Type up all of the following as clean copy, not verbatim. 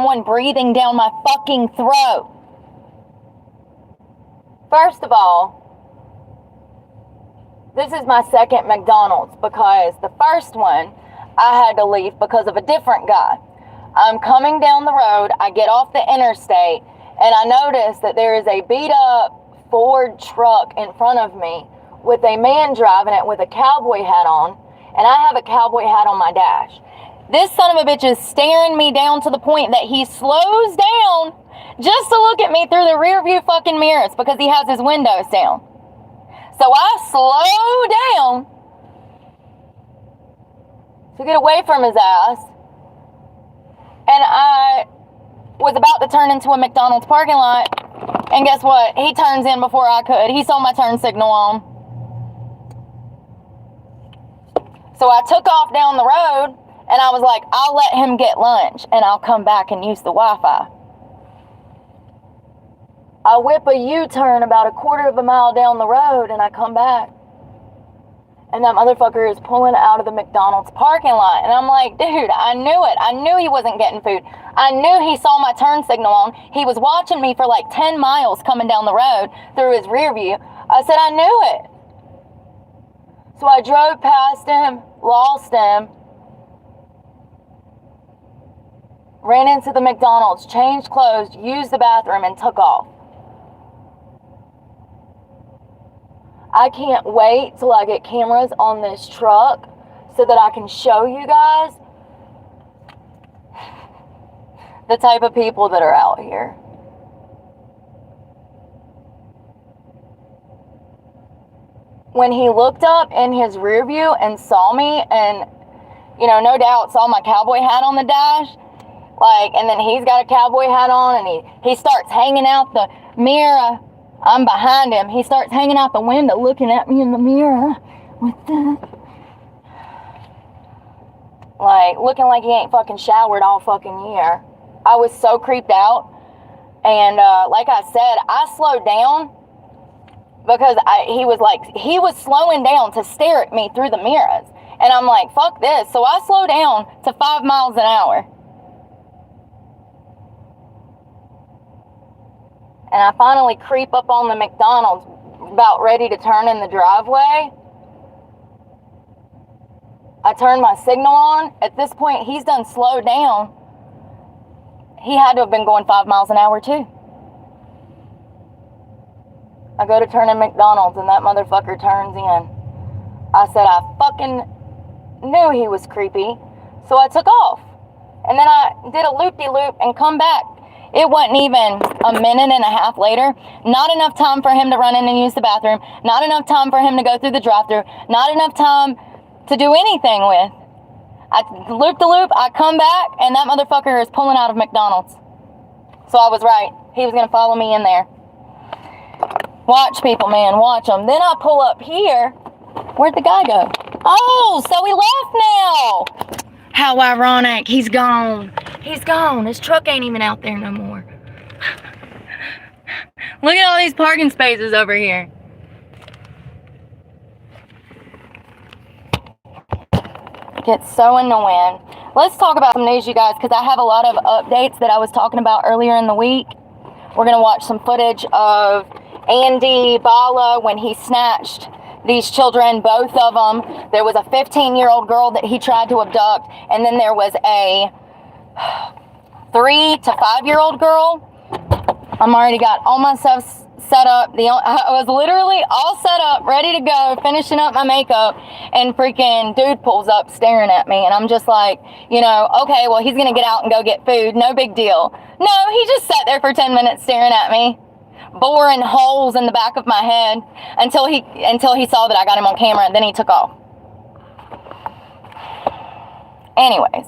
someone breathing down my fucking throat. First of all, this is my second McDonald's because the first one I had to leave because of a different guy. I'm coming down the road, I get off the interstate, and I notice that there is a beat up Ford truck in front of me with a man driving it with a cowboy hat on, and I have a cowboy hat on my dash. This son of a bitch is staring me down to the point that he slows down just to look at me through the rear view fucking mirrors because he has his windows down. So I slow down to get away from his ass, and I was about to turn into a McDonald's parking lot, and guess what? He turns in before I could. He saw my turn signal on. So I took off down the road, and I was like, I'll let him get lunch, and I'll come back and use the Wi-Fi. I whip a U-turn about a quarter of a mile down the road, and I come back. And that motherfucker is pulling out of the McDonald's parking lot. And I'm like, dude, I knew it. I knew he wasn't getting food. I knew he saw my turn signal on. He was watching me for like 10 miles coming down the road through his rear view. I said, I knew it. So I drove past him, lost him, ran into the McDonald's, changed clothes, used the bathroom, and took off. I can't wait till I get cameras on this truck so that I can show you guys the type of people that are out here. When he looked up in his rear view and saw me and, you know, no doubt saw my cowboy hat on the dash, like, and then he's got a cowboy hat on and he starts hanging out the mirror. I'm behind him. He starts hanging out the window looking at me in the mirror with the, like, looking like he ain't fucking showered all fucking year. I was so creeped out. And like I said, I slowed down because he was slowing down to stare at me through the mirrors. And I'm like, fuck this. So I slowed down to 5 miles an hour. And I finally creep up on the McDonald's, about ready to turn in the driveway. I turn my signal on. At this point, he's done slowed down. He had to have been going 5 miles an hour too. I go to turn in McDonald's and that motherfucker turns in. I said I fucking knew he was creepy, so I took off. And then I did a loop-de-loop and come back. It wasn't even a minute and a half later. Not enough time for him to run in and use the bathroom. Not enough time for him to go through the drive-thru. Not enough time to do anything with. I loop the loop, I come back, and that motherfucker is pulling out of McDonald's. So I was right. He was going to follow me in there. Watch people, man. Watch them. Then I pull up here. Where'd the guy go? Oh, so he left now. How ironic. He's gone. He's gone. His truck ain't even out there no more. Look at all these parking spaces over here. Gets so annoying. Let's talk about some news, you guys, because I have a lot of updates that I was talking about earlier in the week. We're going to watch some footage of Andy Bala when he snatched these children, both of them. There was a 15-year-old girl that he tried to abduct, and then there was a 3 to 5-year-old girl. I'm already got all my stuff set up. I was literally all set up, ready to go, finishing up my makeup, and freaking dude pulls up staring at me, and I'm just like, you know, okay, well, he's gonna get out and go get food, no big deal. No, he just sat there for 10 minutes staring at me, boring holes in the back of my head until he saw that I got him on camera, and then he took off. Anyways,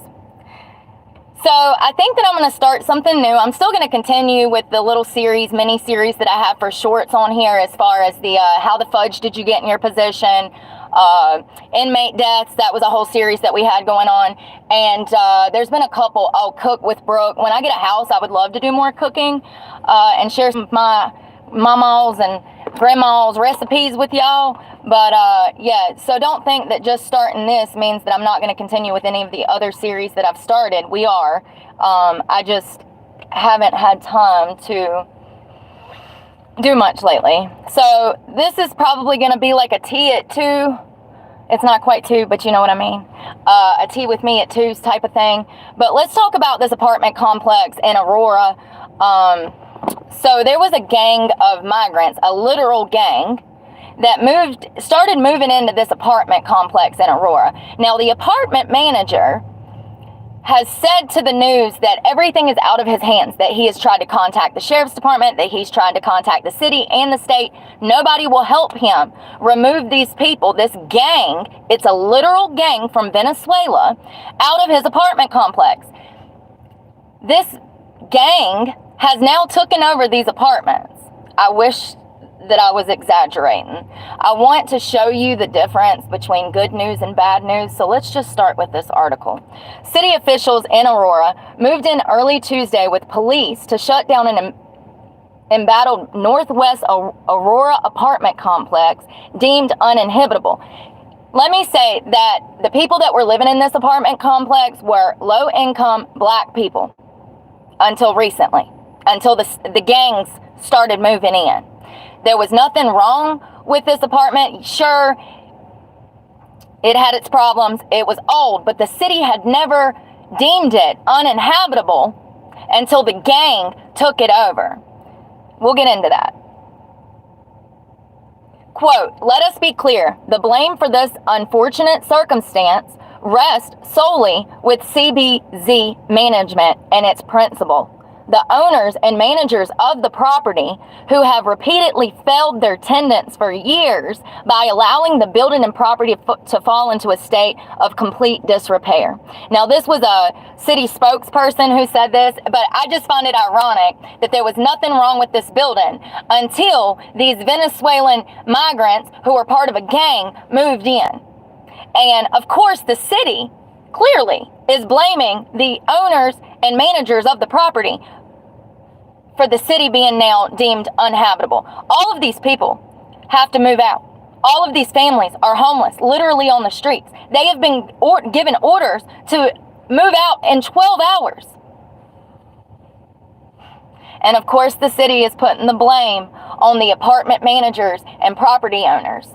so I think that I'm going to start something new. I'm still going to continue with the little series, mini series that I have for shorts on here, as far as the how the fudge did you get in your position, inmate deaths. That was a whole series that we had going on. And there's been a couple. I'll cook with Brooke. When I get a house, I would love to do more cooking and share some of my mama's and grandma's recipes with y'all. But yeah, so don't think that just starting this means that I'm not going to continue with any of the other series that I've started. We are. I just haven't had time to do much lately. So this is probably going to be like a tea at 2. It's not quite 2, but you know what I mean. A tea with me at 2 type of thing. But let's talk about this apartment complex in Aurora. So there was a gang of migrants, a literal gang, that started moving into this apartment complex in Aurora. Now, the apartment manager has said to the news that everything is out of his hands, that he has tried to contact the sheriff's department, that he's tried to contact the city and the state. Nobody will help him remove these people, this gang, it's a literal gang from Venezuela, out of his apartment complex. This gang has now taken over these apartments. I wish that I was exaggerating. I want to show you the difference between good news and bad news, so let's just start with this article. City officials in Aurora moved in early Tuesday with police to shut down an embattled Northwest Aurora apartment complex deemed uninhabitable. Let me say that the people that were living in this apartment complex were low-income black people until recently, until the gangs started moving in. There was nothing wrong with this apartment. Sure, it had its problems. It was old, but the city had never deemed it uninhabitable until the gang took it over. We'll get into that. Quote, "Let us be clear. The blame for this unfortunate circumstance rests solely with CBZ management and its principal. The owners and managers of the property, who have repeatedly failed their tenants for years by allowing the building and property to fall into a state of complete disrepair." Now, this was a city spokesperson who said this, but I just find it ironic that there was nothing wrong with this building until these Venezuelan migrants who were part of a gang moved in. And of course, the city clearly is blaming the owners and managers of the property for the city being now deemed uninhabitable. All of these people have to move out. All of these families are homeless, literally on the streets. They have been given orders to move out in 12 hours. And of course, the city is putting the blame on the apartment managers and property owners,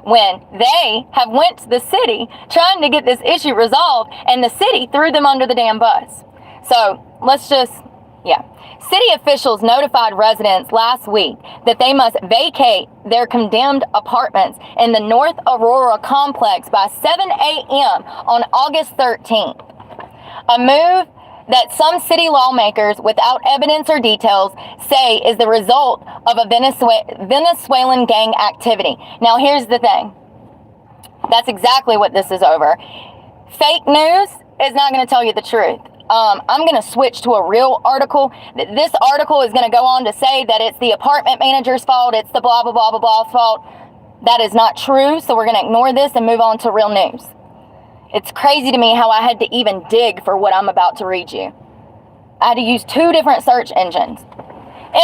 when they have went to the city trying to get this issue resolved, and the city threw them under the damn bus. So let's just, City officials notified residents last week that they must vacate their condemned apartments in the North Aurora complex by 7 a.m. on August 13th. A move that some city lawmakers, without evidence or details, say is the result of a Venezuelan gang activity. Now, here's the thing. That's exactly what this is over. Fake news is not going to tell you the truth. I'm going to switch to a real article. This article is going to go on to say that it's the apartment manager's fault. It's the blah, blah, blah, blah, blah fault. That is not true. So we're going to ignore this and move on to real news. It's crazy to me how I had to even dig for what I'm about to read you. I had to use 2 different search engines.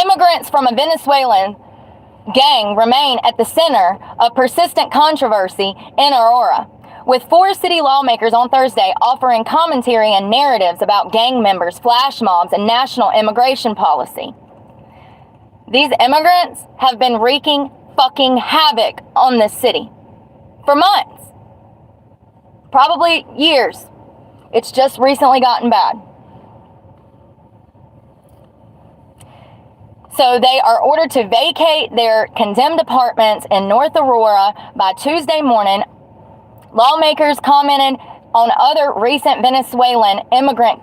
Immigrants from a Venezuelan gang remain at the center of persistent controversy in Aurora, with 4 city lawmakers on Thursday offering commentary and narratives about gang members, flash mobs, and national immigration policy. These immigrants have been wreaking fucking havoc on this city for months, probably years. It's just recently gotten bad. So they are ordered to vacate their condemned apartments in North Aurora by Tuesday morning. Lawmakers commented on other recent Venezuelan immigrant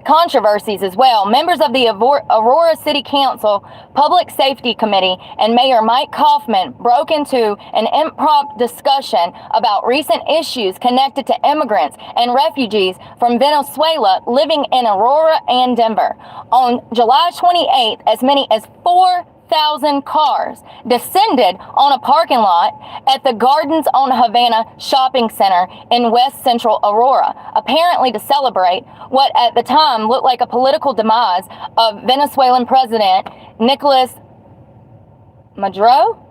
controversies as well. Members of the Aurora City Council Public Safety Committee and Mayor Mike Kaufman broke into an impromptu discussion about recent issues connected to immigrants and refugees from Venezuela living in Aurora and Denver. On July 28th, as many as 4,000 cars descended on a parking lot at the Gardens on Havana shopping center in west central Aurora, apparently to celebrate what at the time looked like a political demise of Venezuelan President Nicolas Maduro.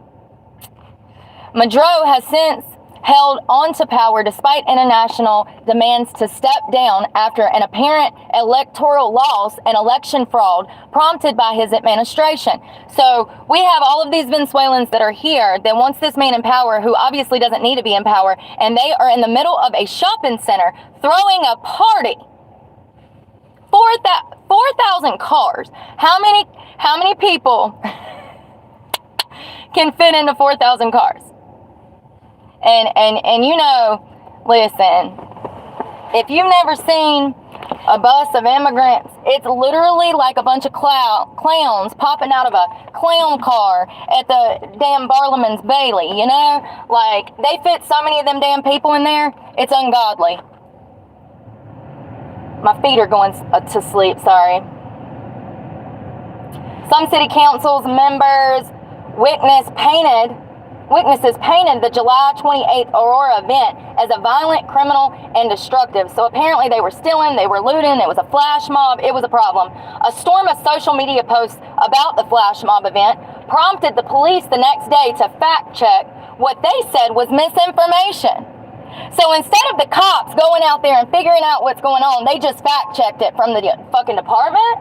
Maduro has since held onto power despite international demands to step down after an apparent electoral loss and election fraud prompted by his administration. So we have all of these Venezuelans that are here that wants this man in power, who obviously doesn't need to be in power, and they are in the middle of a shopping center throwing a party. 4,000 cars. How many people can fit into 4,000 cars? And you know, listen, if you've never seen a bus of immigrants, it's literally like a bunch of clowns popping out of a clown car at the damn Barlaman's Bailey, you know? Like, they fit so many of them damn people in there, it's ungodly. My feet are going to sleep, sorry. Some city council's members, witnesses painted the July 28th Aurora event as a violent, criminal, and destructive. So apparently they were stealing, they were looting, it was a flash mob, it was a problem. A storm of social media posts about the flash mob event prompted the police the next day to fact check what they said was misinformation. So instead of the cops going out there and figuring out what's going on, they just fact checked it from the fucking department.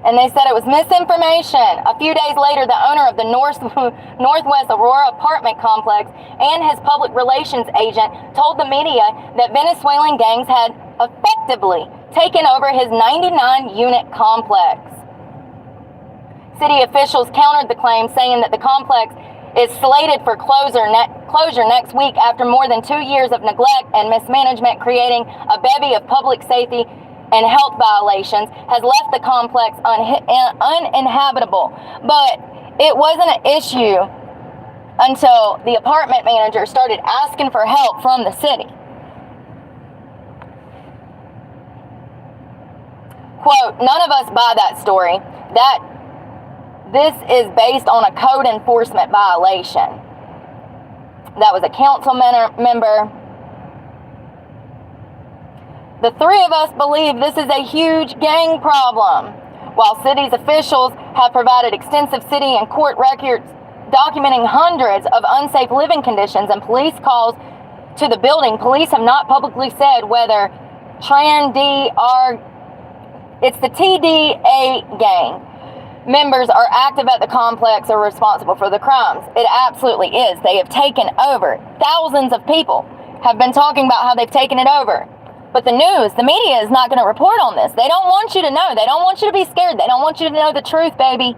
And they said it was misinformation. A few days later, the owner of the Northwest Aurora apartment complex and his public relations agent told the media that Venezuelan gangs had effectively taken over his 99-unit complex. City officials countered the claim, saying that the complex is slated for closure next week after more than 2 years of neglect and mismanagement, creating a bevy of public safety and health violations, has left the complex uninhabitable. But it wasn't an issue until the apartment manager started asking for help from the city. Quote, "None of us buy that story. That this is based on a code enforcement violation." That was a council member. "The three of us believe this is a huge gang problem. While city's officials have provided extensive city and court records documenting hundreds of unsafe living conditions and police calls to the building, police have not publicly said whether it's the TDA gang members are active at the complex or responsible for the crimes. It absolutely is. They have taken over. Thousands of people have been talking about how they've taken it over. But the news, the media is not going to report on this. They don't want you to know. They don't want you to be scared. They don't want you to know the truth, baby.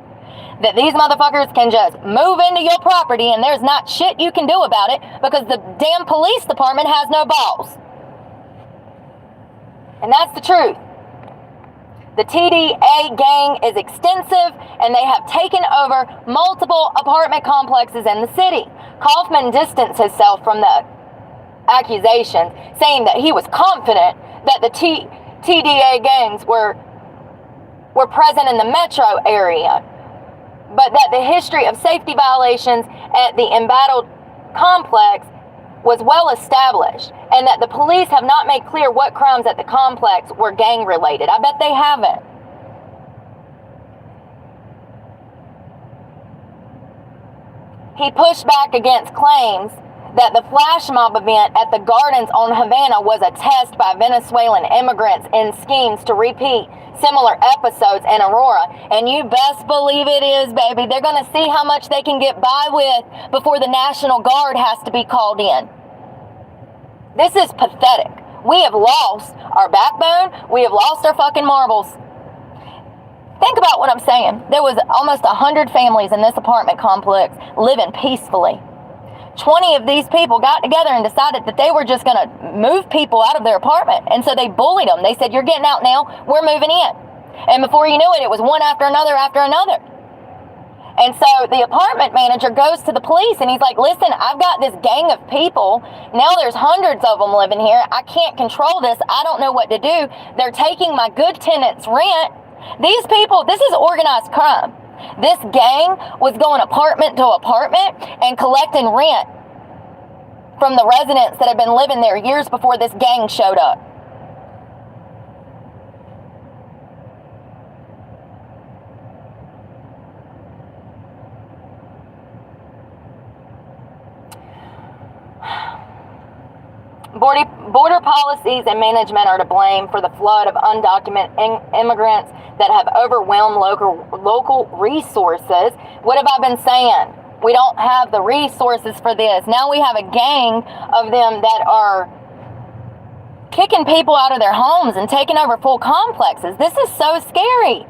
That these motherfuckers can just move into your property and there's not shit you can do about it because the damn police department has no balls. And that's the truth. The TDA gang is extensive and they have taken over multiple apartment complexes in the city. Kaufman distanced himself from the accusations, saying that he was confident that the TDA gangs were present in the metro area, but that the history of safety violations at the embattled complex was well established, and that the police have not made clear what crimes at the complex were gang related. I bet they haven't. He pushed back against claims that the flash mob event at the Gardens on Havana was a test by Venezuelan immigrants in schemes to repeat similar episodes in Aurora. And you best believe it is, baby. They're going to see how much they can get by with before the National Guard has to be called in. This is pathetic. We have lost our backbone. We have lost our fucking marbles. Think about what I'm saying. There was almost 100 families in this apartment complex living peacefully. 20 of these people got together and decided that they were just going to move people out of their apartment. And so they bullied them. They said, "You're getting out now. We're moving in." And before you knew it, it was one after another after another. And so the apartment manager goes to the police and he's like, "Listen, I've got this gang of people. Now there's hundreds of them living here. I can't control this. I don't know what to do. They're taking my good tenants' rent. These people, this is organized crime. This gang was going apartment to apartment and collecting rent from the residents that had been living there years before this gang showed up." Border policies and management are to blame for the flood of undocumented immigrants that have overwhelmed local resources. What have I been saying? We don't have the resources for this. Now we have a gang of them that are kicking people out of their homes and taking over full complexes. This is so scary.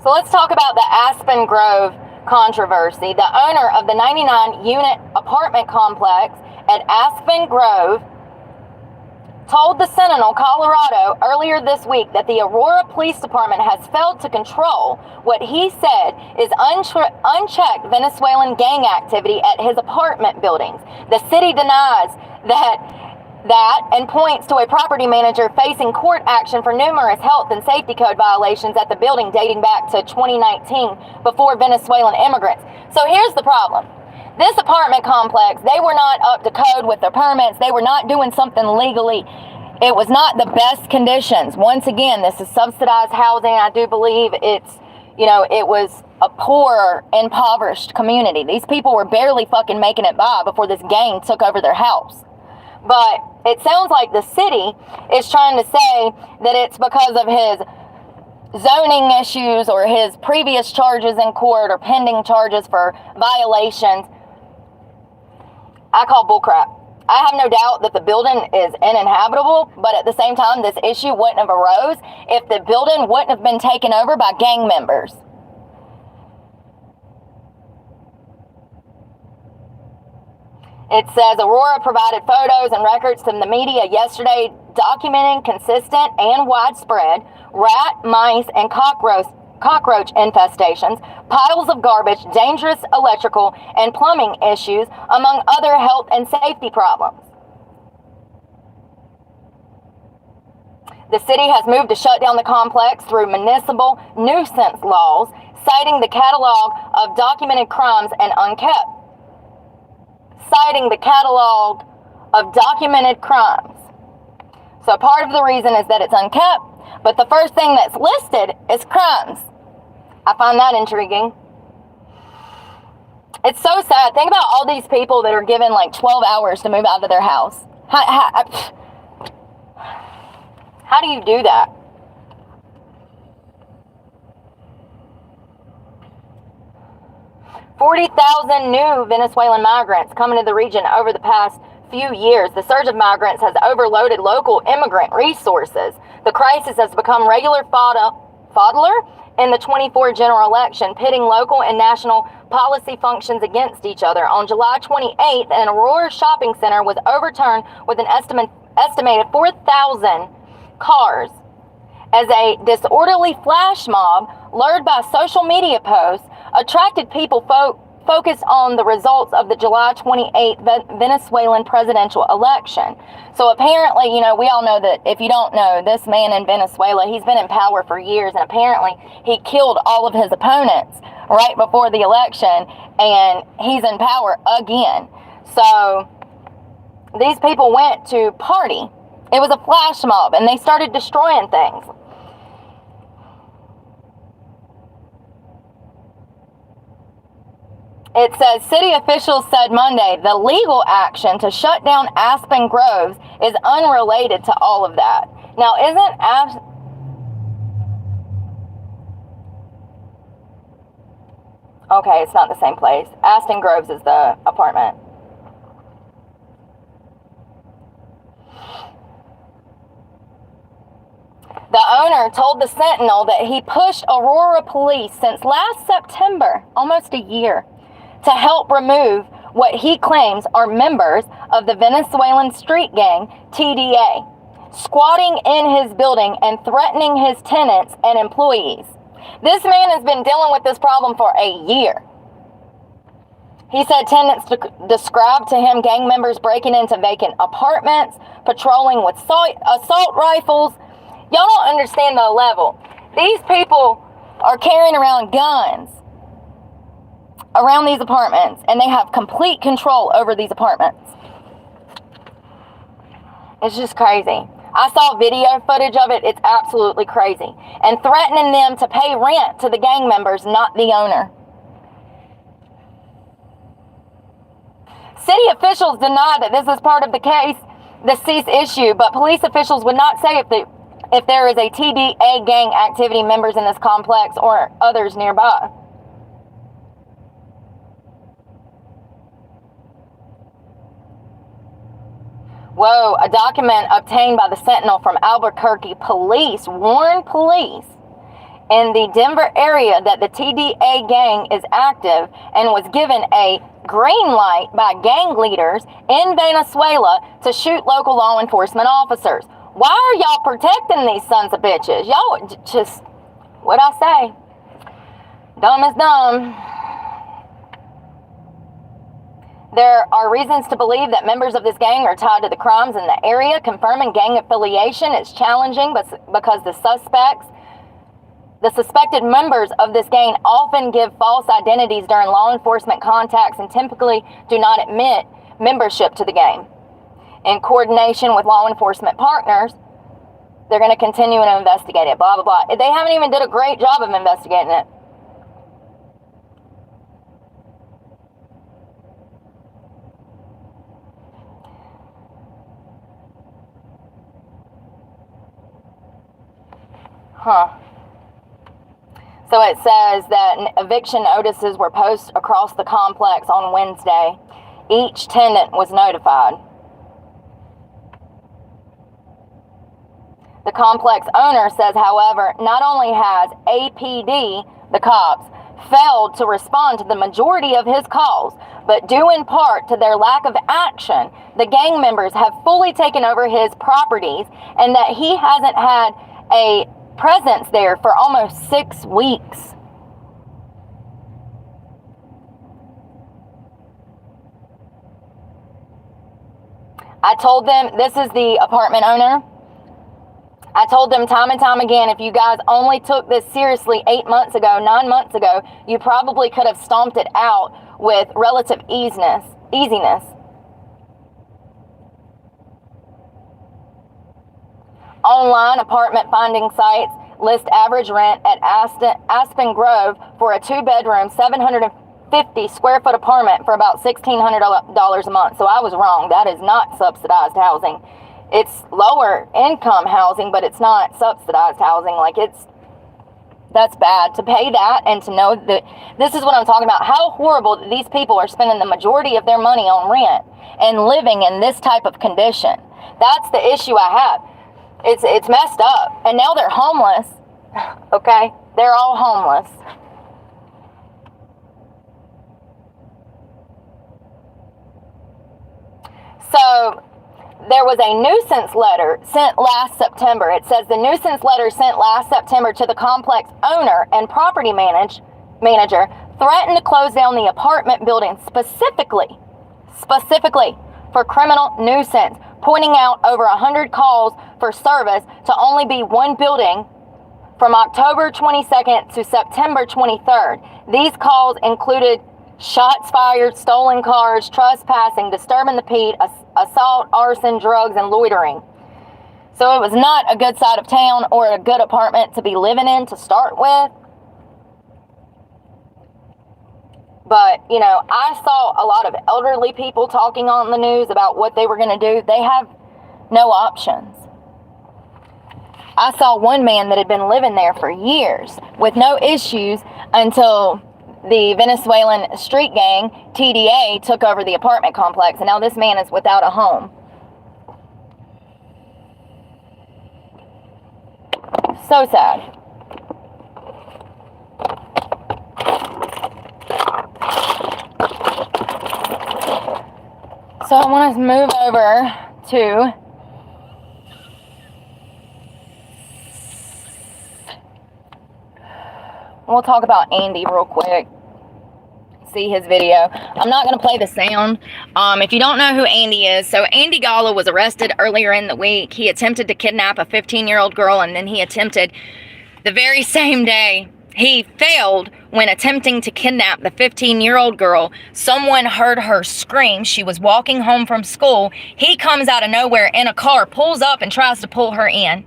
So let's talk about the Aspen Grove controversy. The owner of the 99-unit apartment complex at Aspen Grove told the Sentinel, Colorado, earlier this week that the Aurora Police Department has failed to control what he said is unchecked Venezuelan gang activity at his apartment buildings. The city denies that and points to a property manager facing court action for numerous health and safety code violations at the building dating back to 2019 before Venezuelan immigrants. So here's the problem. This apartment complex, they were not up to code with their permits. They were not doing something legally. It was not the best conditions. Once again, this is subsidized housing. I do believe it was a poor, impoverished community. These people were barely fucking making it by before this gang took over their house. But it sounds like the city is trying to say that it's because of his zoning issues or his previous charges in court or pending charges for violations. I call bullcrap. I have no doubt that the building is uninhabitable, but at the same time, this issue wouldn't have arose if the building wouldn't have been taken over by gang members. It says Aurora provided photos and records to the media yesterday documenting consistent and widespread rat, mice, and cockroach infestations, piles of garbage, dangerous electrical and plumbing issues, among other health and safety problems. The city has moved to shut down the complex through municipal nuisance laws, citing the catalog of documented crimes and unkept. So part of the reason is that it's unkept, but the first thing that's listed is crimes. I find that intriguing. It's so sad. Think about all these people that are given like 12 hours to move out of their house. How do you do that? $40,000 new Venezuelan migrants coming to the region over the past few years. The surge of migrants has overloaded local immigrant resources. The crisis has become regular fodder in the 24 general election, pitting local and national policy functions against each other. On July 28th, an Aurora shopping center was overturned with an estimated 4,000 cars as a disorderly flash mob, lured by social media posts, attracted people focused on the results of the July 28th Venezuelan presidential election. So apparently, we all know that, if you don't know, this man in Venezuela, he's been in power for years, and apparently he killed all of his opponents right before the election, and he's in power again. So these people went to party. It was a flash mob, and they started destroying things. It says, city officials said Monday the legal action to shut down Aspen Groves is unrelated to all of that. Now, okay, it's not the same place. Aspen Groves is the apartment. The owner told the Sentinel that he pushed Aurora police since last September, almost a year, to help remove what he claims are members of the Venezuelan street gang, TDA, squatting in his building and threatening his tenants and employees. This man has been dealing with this problem for a year. He said tenants described to him gang members breaking into vacant apartments, patrolling with assault rifles. Y'all don't understand the level. These people are carrying around guns around these apartments, and they have complete control over these apartments. It's just crazy. I saw video footage of it. It's absolutely crazy. And threatening them to pay rent to the gang members, not the owner. City officials deny that this is part of the case, the cease issue, but police officials would not say if there is a TDA gang activity members in this complex or others nearby. Whoa, a document obtained by the Sentinel from Albuquerque police warned police in the Denver area that the TDA gang is active and was given a green light by gang leaders in Venezuela to shoot local law enforcement officers. Why are y'all protecting these sons of bitches? Y'all just, what'd I say? Dumb is dumb. There are reasons to believe that members of this gang are tied to the crimes in the area. Confirming gang affiliation is challenging because the suspected members of this gang often give false identities during law enforcement contacts and typically do not admit membership to the gang. In coordination with law enforcement partners, they're going to continue to investigate it, blah, blah, blah. They haven't even did a great job of investigating it. So it says that eviction notices were posted across the complex on Wednesday. Each tenant was notified. The complex owner says, however, not only has APD, the cops, failed to respond to the majority of his calls, but due in part to their lack of action, the gang members have fully taken over his properties and that he hasn't had a presence there for almost 6 weeks. I told them, this is the apartment owner, I told them time and time again, if you guys only took this seriously 8 months ago, 9 months ago, you probably could have stomped it out with relative easiness. Online apartment finding sites list average rent at Aspen Grove for a 2-bedroom, 750 square foot apartment for about $1,600 a month. So I was wrong. That is not subsidized housing. It's lower income housing, but it's not subsidized housing. That's bad to pay that and to know that this is what I'm talking about. How horrible that these people are spending the majority of their money on rent and living in this type of condition. That's the issue I have. It's messed up. And now they're homeless. Okay? They're all homeless. So there was a nuisance letter sent last September. It says the nuisance letter sent last September to the complex owner and property manager threatened to close down the apartment building specifically for criminal nuisance, pointing out over 100 calls for service to only be one building from October 22nd to September 23rd. These calls included shots fired, stolen cars, trespassing, disturbing the peace, assault, arson, drugs, and loitering. So it was not a good side of town or a good apartment to be living in to start with. But, I saw a lot of elderly people talking on the news about what they were going to do. They have no options. I saw one man that had been living there for years with no issues until the Venezuelan street gang, TDA, took over the apartment complex. And now this man is without a home. So sad. So I want to move over to we'll talk about Andy real quick. See his video. I'm not going to play the sound. If you don't know who Andy is, so Andy Gala was arrested earlier in the week. He attempted to kidnap a 15-year-old girl, and then he attempted the very same day. He failed when attempting to kidnap the 15-year-old girl. Someone heard her scream. She was walking home from school. He comes out of nowhere in a car, pulls up, and tries to pull her in.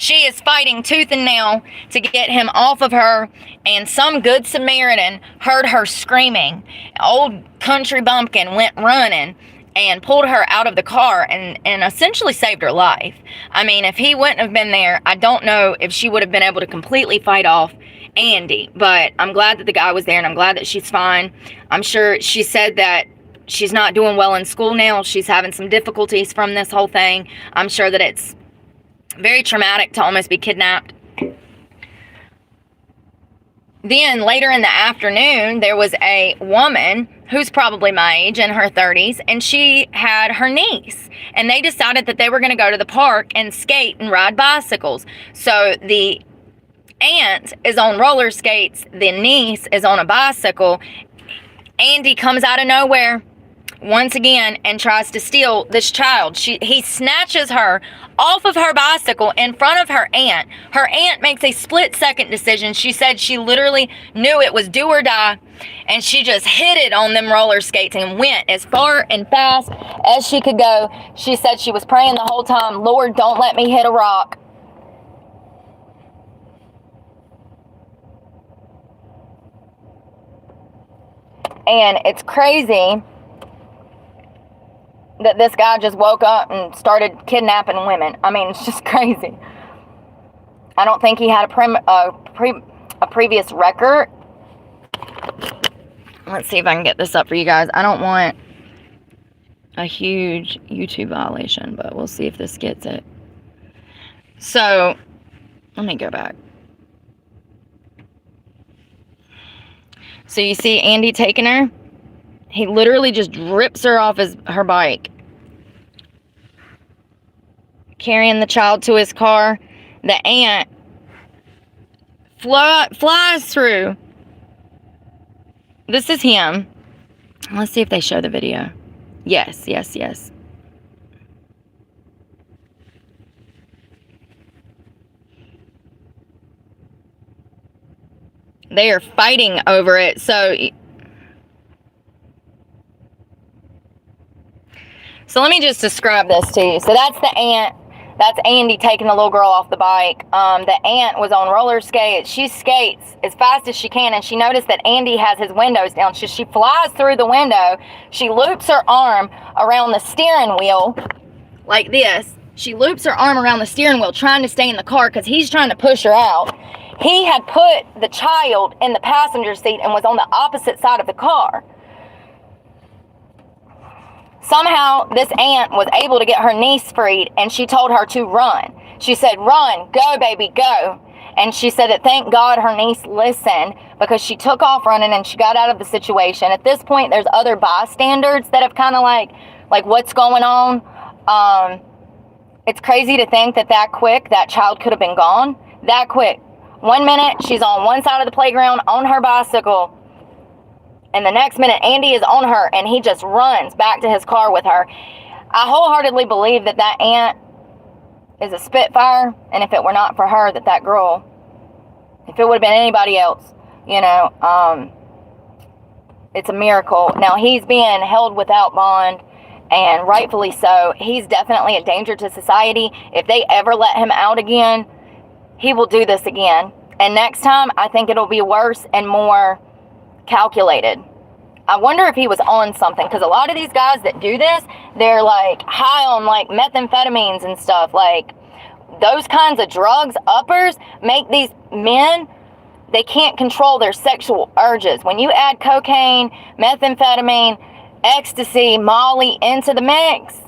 She is fighting tooth and nail to get him off of her, and some good Samaritan heard her screaming. Old country bumpkin went running and pulled her out of the car and essentially saved her life. I mean, if he wouldn't have been there, I don't know if she would have been able to completely fight off Andy. But I'm glad that the guy was there, and I'm glad that she's fine. I'm sure she said that she's not doing well in school now. She's having some difficulties from this whole thing. I'm sure that it's very traumatic to almost be kidnapped. Then later in the afternoon, there was a woman who's probably my age, in her 30s, and she had her niece. And they decided that they were going to go to the park and skate and ride bicycles. So the aunt is on roller skates, the niece is on a bicycle. Andy comes out of nowhere once again and tries to steal this child. He snatches her off of her bicycle in front of her aunt. Her aunt makes a split-second decision. She said she literally knew it was do or die, and she just hit it on them roller skates and went as far and fast as she could go. She said she was praying the whole time, Lord, don't let me hit a rock. And it's crazy that this guy just woke up and started kidnapping women. I mean, it's just crazy. I don't think he had a previous record. Let's see if I can get this up for you guys. I don't want a huge YouTube violation, but we'll see if this gets it. So, let me go back. So you see Andy taking her? He literally just rips her off her bike. Carrying the child to his car. The aunt flies through. This is him. Let's see if they show the video. Yes. They are fighting over it. So let me just describe this to you. So that's the aunt. That's Andy taking the little girl off the bike. The aunt was on roller skates. She skates as fast as she can, and she noticed that Andy has his windows down. So she flies through the window. She loops her arm around the steering wheel like this. She loops her arm around the steering wheel trying to stay in the car because he's trying to push her out. He had put the child in the passenger seat and was on the opposite side of the car. Somehow, this aunt was able to get her niece freed, and she told her to run. She said, run, go, baby, go. And she said that thank God her niece listened, because she took off running and she got out of the situation. At this point, there's other bystanders that have kind of like what's going on. It's crazy to think that quick, that child could have been gone. That quick. 1 minute, she's on one side of the playground on her bicycle. And the next minute, Andy is on her, and he just runs back to his car with her. I wholeheartedly believe that aunt is a Spitfire, and if it were not for her, that girl, if it would have been anybody else, it's a miracle. Now, he's being held without bond, and rightfully so. He's definitely a danger to society. If they ever let him out again, he will do this again. And next time, I think it'll be worse and more calculated. I wonder if he was on something, because a lot of these guys that do this, they're like high on like methamphetamines and stuff. Like those kinds of drugs, uppers, make these men, they can't control their sexual urges. When you add cocaine, methamphetamine, ecstasy, Molly into the mix,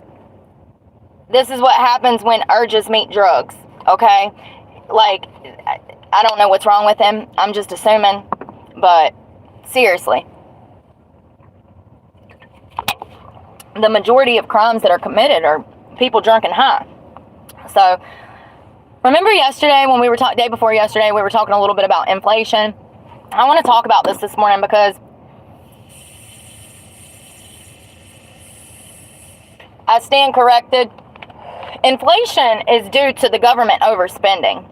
this is what happens when urges meet drugs, okay? Like, I don't know what's wrong with him. I'm just assuming, but seriously, the majority of crimes that are committed are people drunk and high. So, remember yesterday when we were day before yesterday, we were talking a little bit about inflation. I want to talk about this morning because I stand corrected. Inflation is due to the government overspending.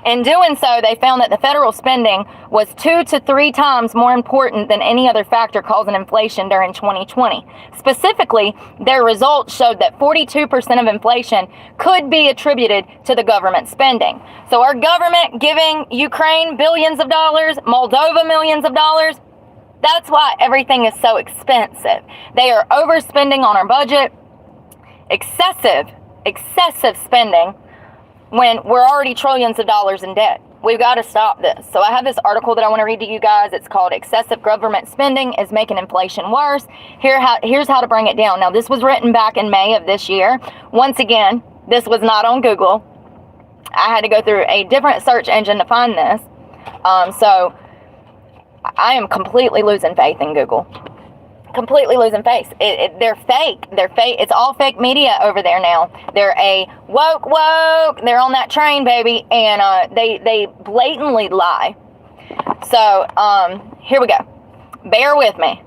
In doing so, they found that the federal spending was 2 to 3 times more important than any other factor causing inflation during 2020. Specifically, their results showed that 42% of inflation could be attributed to the government spending. So our government giving Ukraine billions of dollars, Moldova millions of dollars, that's why everything is so expensive. They are overspending on our budget, excessive spending, when we're already trillions of dollars in debt. We've got to stop this. So I have this article that I want to read to you guys. It's called Excessive Government Spending is Making Inflation Worse. Here's how to bring it down. Now, this was written back in May of this year. Once again, this was not on Google. I had to go through a different search engine to find this. So I am completely losing faith in Google. Completely losing faith. They're fake. It's all fake media over there now. They're a woke. They're on that train, baby, and they blatantly lie. So here we go. Bear with me.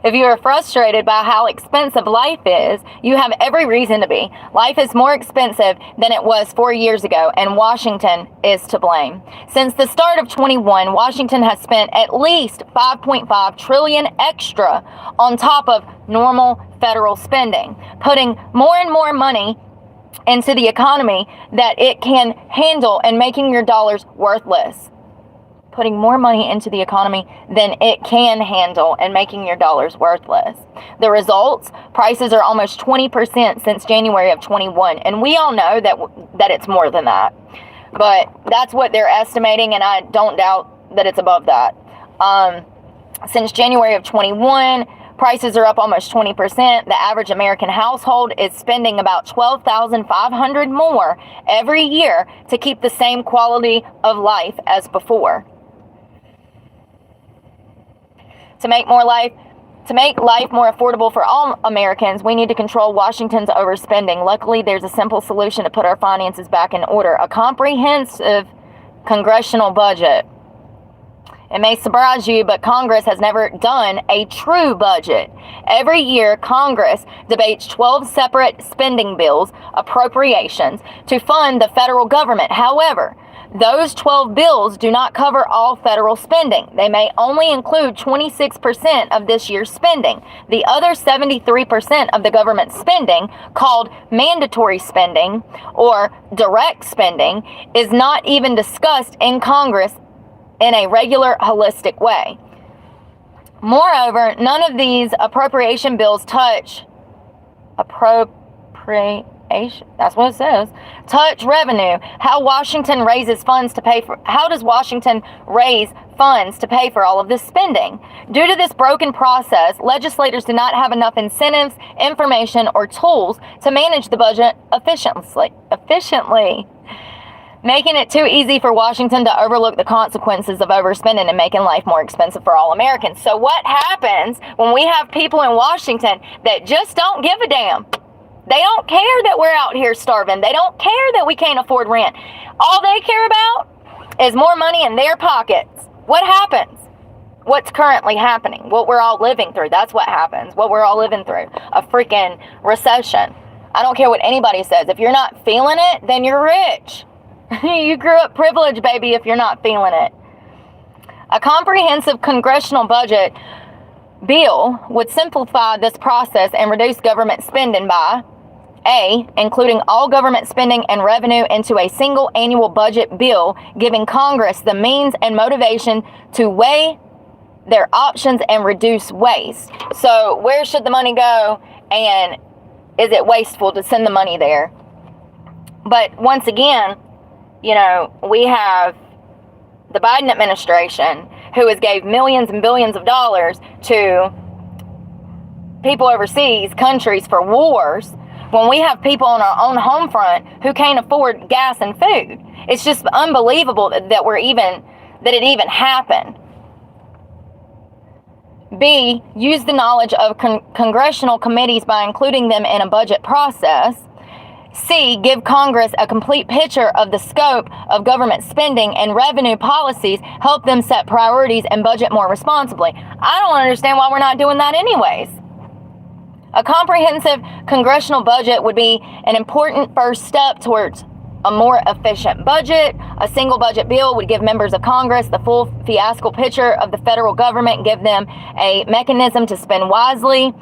If you are frustrated by how expensive life is, you have every reason to be. Life is more expensive than it was 4 years ago, and Washington is to blame. Since the start of 21, Washington has spent at least $5.5 trillion extra on top of normal federal spending, putting more and more money into the economy that it can handle and making your dollars worthless. Putting more money into the economy than it can handle and making your dollars worthless. The results, prices are almost 20% since January of 21. And we all know that it's more than that. But that's what they're estimating, and I don't doubt that it's above that. Since January of 21, prices are up almost 20%. The average American household is spending about $12,500 more every year to keep the same quality of life as before. To make life more affordable for all Americans, we need to control Washington's overspending. Luckily, there's a simple solution to put our finances back in order: a comprehensive congressional budget. It may surprise you, but Congress has never done a true budget. Every year, Congress debates 12 separate spending bills, appropriations, to fund the federal government. However, those 12 bills do not cover all federal spending. They may only include 26% of this year's spending. The other 73% of the government spending, called mandatory spending or direct spending, is not even discussed in Congress in a regular, holistic way. Moreover, none of these appropriation bills touch that's what it says. Touch revenue. How does Washington raise funds to pay for all of this spending? Due to this broken process, legislators do not have enough incentives, information, or tools to manage the budget efficiently, making it too easy for Washington to overlook the consequences of overspending and making life more expensive for all Americans. So what happens when we have people in Washington that just don't give a damn? They don't care that we're out here starving. They don't care that we can't afford rent. All they care about is more money in their pockets. What happens? What's currently happening? What we're all living through. That's what happens. What we're all living through. A freaking recession. I don't care what anybody says. If you're not feeling it, then you're rich. You grew up privileged, baby, if you're not feeling it. A comprehensive congressional budget bill would simplify this process and reduce government spending by A, including all government spending and revenue into a single annual budget bill, giving Congress the means and motivation to weigh their options and reduce waste. So where should the money go, and is it wasteful to send the money there? But once again, we have the Biden administration, who has gave millions and billions of dollars to people overseas, countries, for wars, when we have people on our own home front who can't afford gas and food. It's just unbelievable that it even happened. B, use the knowledge of congressional committees by including them in a budget process. C, give Congress a complete picture of the scope of government spending and revenue policies, help them set priorities and budget more responsibly. I don't understand why we're not doing that anyways. A comprehensive congressional budget would be an important first step towards a more efficient budget. A single budget bill would give members of Congress the full fiasco picture of the federal government, give them a mechanism to spend wisely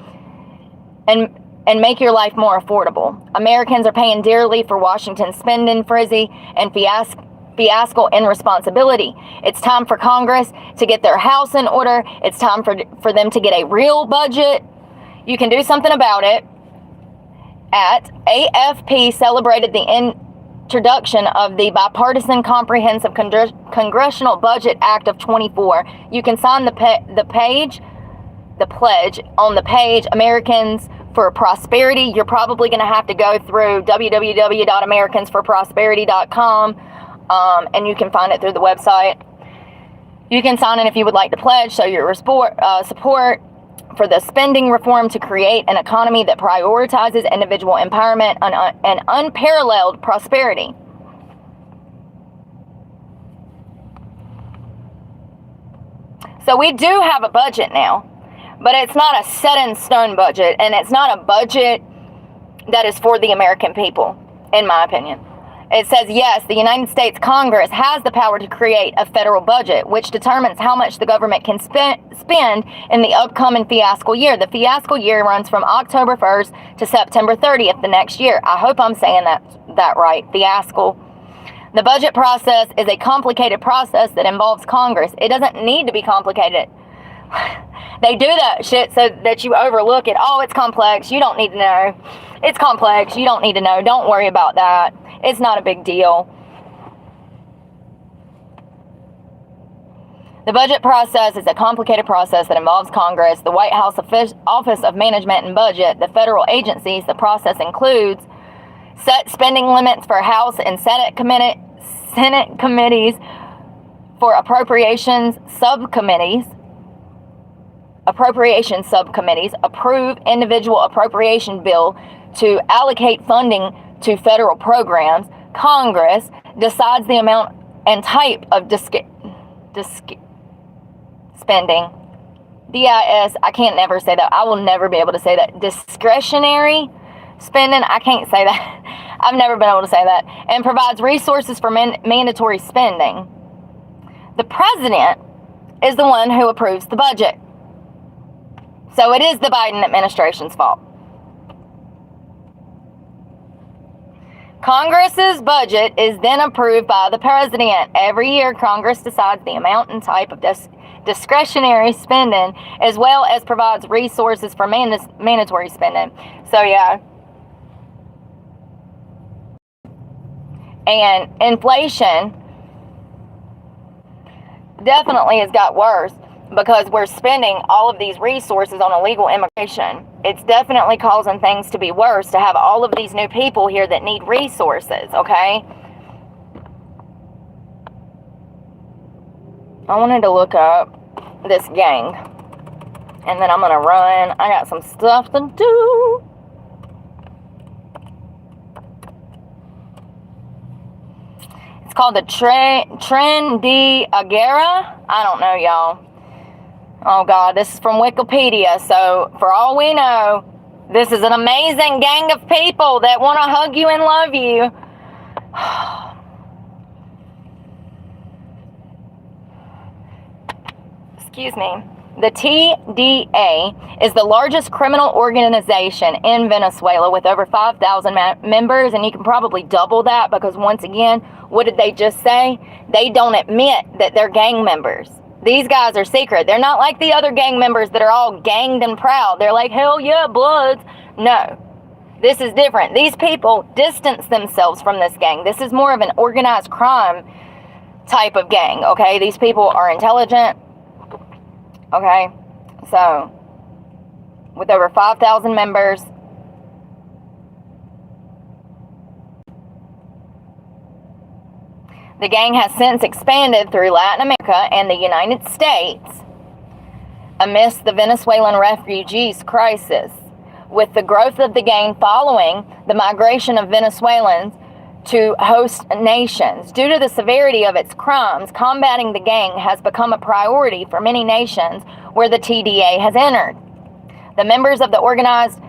and make your life more affordable. Americans are paying dearly for Washington's spending frenzy and fiasco irresponsibility. It's time for Congress to get their house in order. It's time for them to get a real budget. You can do something about it. At AFP celebrated the introduction of the Bipartisan Comprehensive Congressional Budget Act of 24. You can sign the pledge on the page, Americans for Prosperity. You're probably going to have to go through www.americansforprosperity.com, and you can find it through the website. You can sign in if you would like to pledge, show your support for the spending reform to create an economy that prioritizes individual empowerment and unparalleled prosperity. So we do have a budget now, but it's not a set-in-stone budget, and it's not a budget that is for the American people, in my opinion. It says, yes, the United States Congress has the power to create a federal budget, which determines how much the government can spend in the upcoming fiasco year. The fiasco year runs from October 1st to September 30th the next year. I hope I'm saying that right, fiasco. The budget process is a complicated process that involves Congress. It doesn't need to be complicated. They do that shit so that you overlook it. Oh, it's complex. You don't need to know. It's complex. You don't need to know. Don't worry about that. It's not a big deal. The budget process is a complicated process that involves Congress, the White House Office of Management and Budget, the federal agencies. The process includes set spending limits for House and Senate committees, for appropriation subcommittees, approve individual appropriation bill to allocate funding to federal programs. Congress decides the amount and type of spending. I can't never say that. I will never be able to say that. Discretionary spending. I can't say that. I've never been able to say that. And provides resources for mandatory spending. The president is the one who approves the budget. So it is the Biden administration's fault. Congress's budget is then approved by the president. Every year, Congress decides the amount and type of discretionary spending, as well as provides resources for mandatory spending. So, yeah. And inflation definitely has got worse because we're spending all of these resources on illegal immigration. It's definitely causing things to be worse to have all of these new people here that need resources, okay? I wanted to look up this gang, and then I'm going to run. I got some stuff to do. It's called the Tren de Aguera. I don't know, y'all. Oh, God, this is from Wikipedia. So, for all we know, this is an amazing gang of people that want to hug you and love you. Excuse me. The TDA is the largest criminal organization in Venezuela with over 5,000 members, and you can probably double that because, once again, what did they just say? They don't admit that they're gang members. These guys are secret. They're not like the other gang members that are all ganged and proud. They're like, hell yeah, Bloods. No, this is different. These people distance themselves from this gang. This is more of an organized crime type of gang, okay? These people are intelligent, okay? So, with over 5,000 members, the gang has since expanded through Latin America and the United States amidst the Venezuelan refugees crisis, with the growth of the gang following the migration of Venezuelans to host nations. Due to the severity of its crimes, combating the gang has become a priority for many nations where the TDA has entered. The members of the organized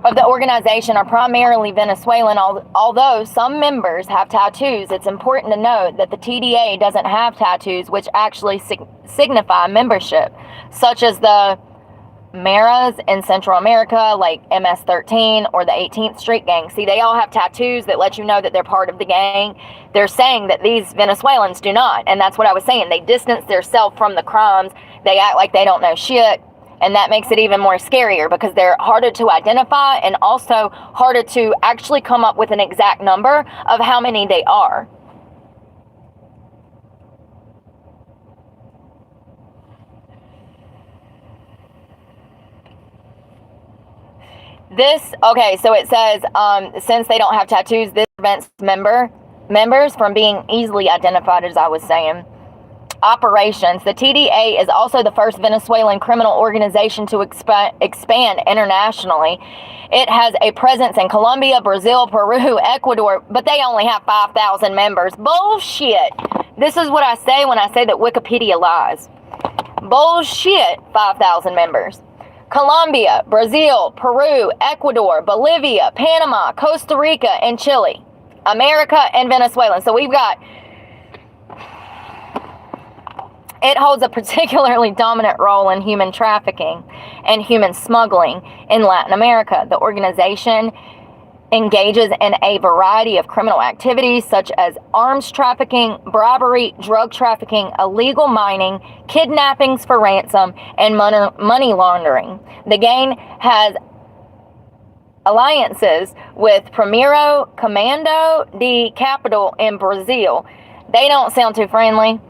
of the organization are primarily Venezuelan, although some members have tattoos. It's important to note that the TDA doesn't have tattoos which actually signify membership, such as the Maras in Central America, like MS-13 or the 18th Street Gang. See, they all have tattoos that let you know that they're part of the gang. They're saying that these Venezuelans do not, and that's what I was saying. They distance themselves from the crimes. They act like they don't know shit, and that makes it even more scarier because they're harder to identify and also harder to actually come up with an exact number of how many they are. Okay, so it says, since they don't have tattoos, this prevents members from being easily identified, as I was saying. Operations. The TDA is also the first Venezuelan criminal organization to expand internationally. It has a presence in Colombia, Brazil, Peru, Ecuador, but they only have 5,000 members. Bullshit. This is what I say when I say that Wikipedia lies. Bullshit, 5,000 members. Colombia, Brazil, Peru, Ecuador, Bolivia, Panama, Costa Rica, and Chile. America and Venezuela. So we've got... It holds a particularly dominant role in human trafficking and human smuggling in Latin America. The organization engages in a variety of criminal activities such as arms trafficking, bribery, drug trafficking, illegal mining, kidnappings for ransom, and money laundering. The gang has alliances with Primeiro Comando de Capital in Brazil. They don't sound too friendly.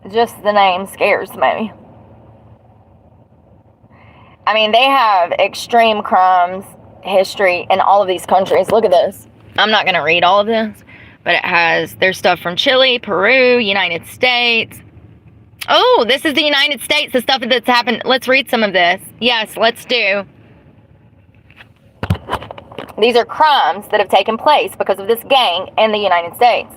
Just the name scares me. I mean, they have extreme crimes history in all of these countries. Look at this. I'm not going to read all of this, but there's stuff from Chile, Peru, United States. Oh, this is the United States, the stuff that's happened. Let's read some of this. Yes, let's do. These are crimes that have taken place because of this gang in the United States.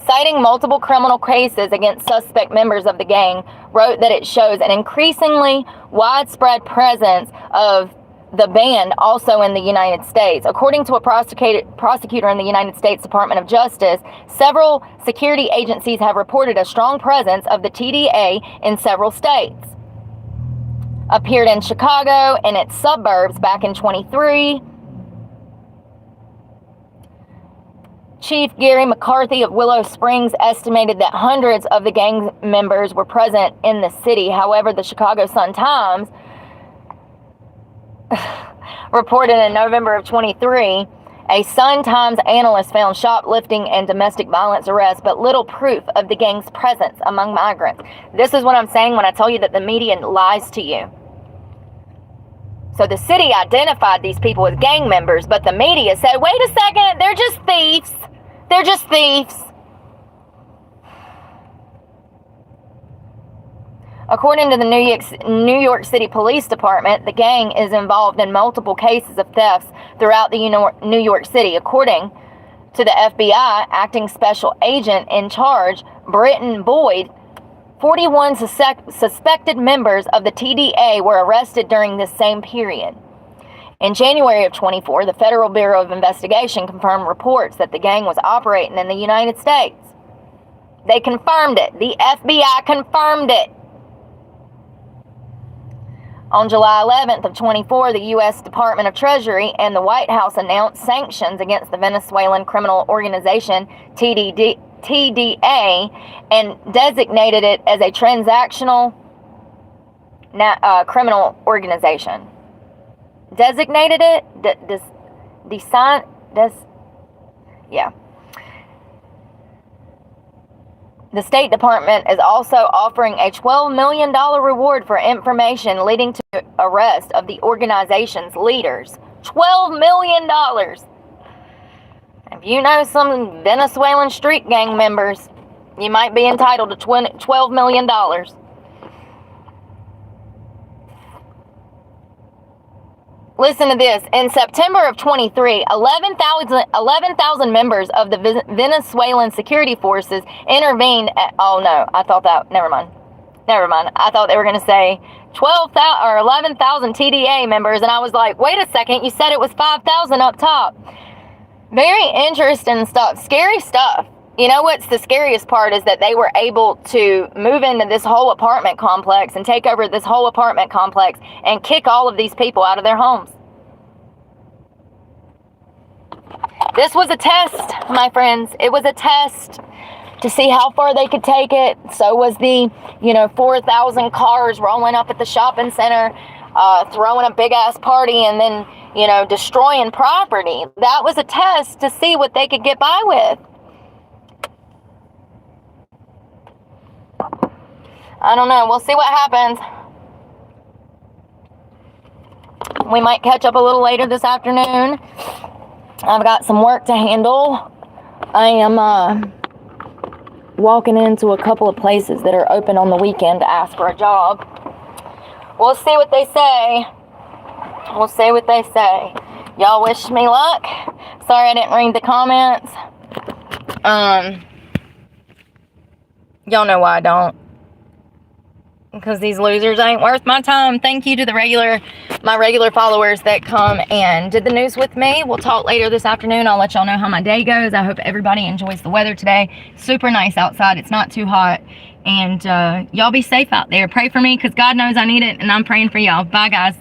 Citing multiple criminal cases against suspect members of the gang, wrote that it shows an increasingly widespread presence of the band also in the United States. According to a prosecutor in the United States Department of Justice, several security agencies have reported a strong presence of the TDA in several states. Appeared in Chicago and its suburbs back in 23. Chief Gary McCarthy of Willow Springs estimated that hundreds of the gang members were present in the city. However, the Chicago Sun-Times reported in November of 23, a Sun-Times analyst found shoplifting and domestic violence arrests, but little proof of the gang's presence among migrants. This is what I'm saying when I tell you that the media lies to you. So the city identified these people as gang members, but the media said, wait a second, they're just thieves. They're just thieves. According to the New York City Police Department, the gang is involved in multiple cases of thefts throughout the New York City. According to the FBI, acting special agent in charge, Britton Boyd, 41 suspected members of the TDA were arrested during this same period. In January of 24, the Federal Bureau of Investigation confirmed reports that the gang was operating in the United States. They confirmed it. The FBI confirmed it. On July 11th of 24, the U.S. Department of Treasury and the White House announced sanctions against the Venezuelan criminal organization TDA and designated it as a transactional criminal organization. Designated it? Yeah. The State Department is also offering a $12 million reward for information leading to the arrest of the organization's leaders. $12 million! If you know some Venezuelan street gang members, you might be entitled to $12 million. Listen to this. In September of 23, 11,000 members of the Venezuelan security forces intervened at... Oh, no. I thought that... Never mind. never mind. I thought they were going to say 12,000 or 11,000 TDA members, and I was like, wait a second, you said it was 5,000 up top. Very interesting stuff, scary stuff. You know what's the scariest part is that they were able to move into this whole apartment complex and take over this whole apartment complex and kick all of these people out of their homes. This was a test, my friends. It was a test to see how far they could take it. So was the, 4,000 cars rolling up at the shopping center, throwing a big-ass party and then, destroying property. That was a test to see what they could get by with. I don't know. We'll see what happens. We might catch up a little later this afternoon. I've got some work to handle. I am walking into a couple of places that are open on the weekend to ask for a job. We'll see what they say. We'll see what they say. Y'all wish me luck. Sorry I didn't read the comments. Y'all know why I don't. Because these losers ain't worth my time. Thank you to my regular followers that come and did the news with me. We'll talk later this afternoon. I'll let y'all know how my day goes. I hope everybody enjoys the weather today. Super nice outside. It's not too hot. And y'all be safe out there. Pray for me because God knows I need it. And I'm praying for y'all. Bye, guys.